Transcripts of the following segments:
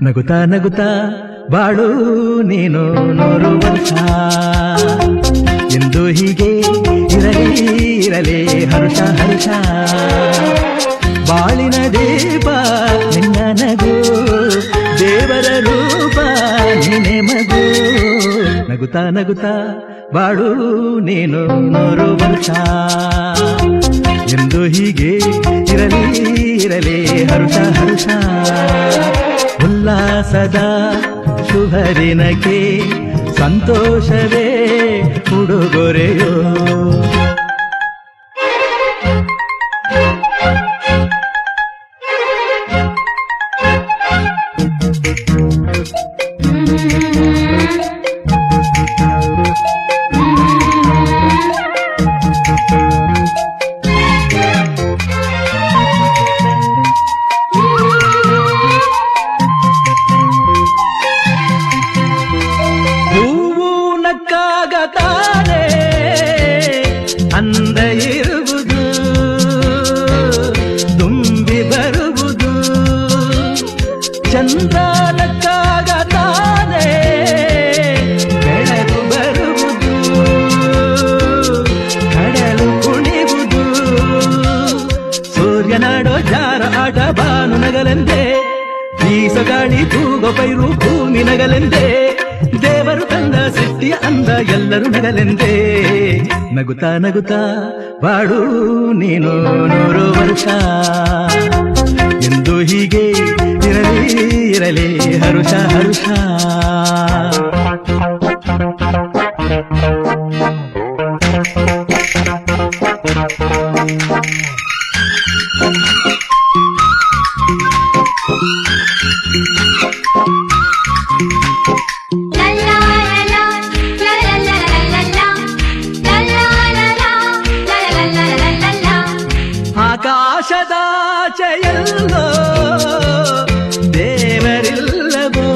ನಗುತ್ತಾ ನಗುತ್ತಾ ಬಾಳು ನೀನು 100 ವರ್ಷ ಎಂದು ಹೀಗೆ ಇರಲಿ ಇರಲಿ ಹರುಷ ಹರುಷ ಬಾಳಿನ ದೀಪ ನಿನ್ನ ನಗು ದೇವರ ರೂಪ ನೀನೆ ಮಗು ನಗುತ್ತಾ ನಗುತ್ತಾ ಬಾಳು ನೀನು 100 ವರ್ಷ ಎಂದು ಹೀಗೆ ಇರಲಿ ಇರಲಿ ಹರುಷ ಹರುಷ ಉಲ್ಲಾಸದ ಶುಭ ದಿನಕ್ಕೆ ಸಂತೋಷವೇ ಉಡುಗೊರೆಯೋ ತಾನೆ ಅಂದ ಇರುವುದು ತುಂಬಿ ಬರುವುದು ಚಂದ್ರನಕ್ಕಾಗ ತಾನೆ ಬೆಳಕು ಬರುವುದು ಕಡಲು ಕುಣಿವುದು ಸೂರ್ಯನಾಡೋ ಜಾರ ಆಟ ಬಾನು ನಗಲೆಂದೇ ಬೀಸಗಾಳಿ ತೂಗೋ ಪೈರು ಭೂಮಿ ನಗಲೆಂದೇ ದೇವರು ತಂದ ಸೃಷ್ಟಿಯ ಅಂದ ಎಲ್ಲರೂ ನಗಲೆಂದೇ ನಗುತ್ತಾ ನಗುತ್ತಾ ಬಾಳು ನೀನು 100 ವರ್ಷ ಎಂದು ಹೀಗೆ ಇರಲಿ ಇರಲಿ ಹರುಷ ಹರುಷ ಆಕಾಶದಾಚೆಯಲ್ಲೋ ದೇವರಿಲ್ಲವೋ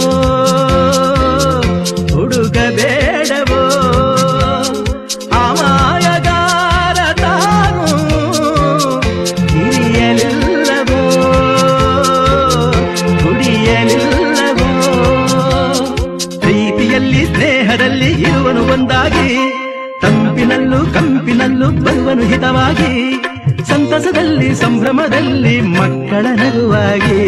ಹುಡುಕಬೇಡವೋ ಅಮಾಯಗಾರ ತಾನು ಹಿರಿಯಲಿಲ್ಲವೋ ಹುಡಿಯಲಿಲ್ಲವೋ ಪ್ರೀತಿಯಲ್ಲಿ ಸ್ನೇಹದಲ್ಲಿ ಇರುವನು ಒಂದಾಗಿ ತಂಪಿನಲ್ಲೂ ಕಂಪಿನಲ್ಲೂ ಬರುವನು ಹಿತವಾಗಿ ಸಂತಸದಲ್ಲಿ ಸಂಭ್ರಮದಲ್ಲಿ ಮಕ್ಕಳ ನಗುವಾಗಿ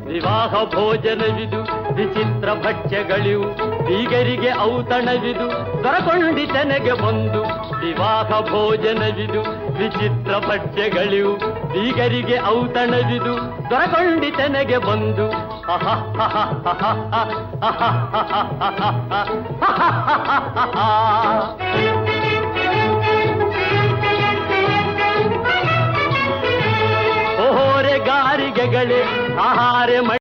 ವಿವಾಹ ಭೋಜನವಿದು ವಿಚಿತ್ರ ಭಕ್ಷ್ಯಗಳಿವು ಬೀಗರಿಗೆ ಔತಣವಿದು ದೊರಕೊಂಡಿತನೆಗೆ ಬಂದು ವಿವಾಹ ಭೋಜನವಿದು ವಿಚಿತ್ರ ಭಕ್ಷ್ಯಗಳಿವು ಬೀಗರಿಗೆ ಔತಣವಿದು ದೊರಕೊಂಡಿತನೆಗೆ ಬಂದು ಗಾರಿಗೆಗಳೇ ಆಹಾರ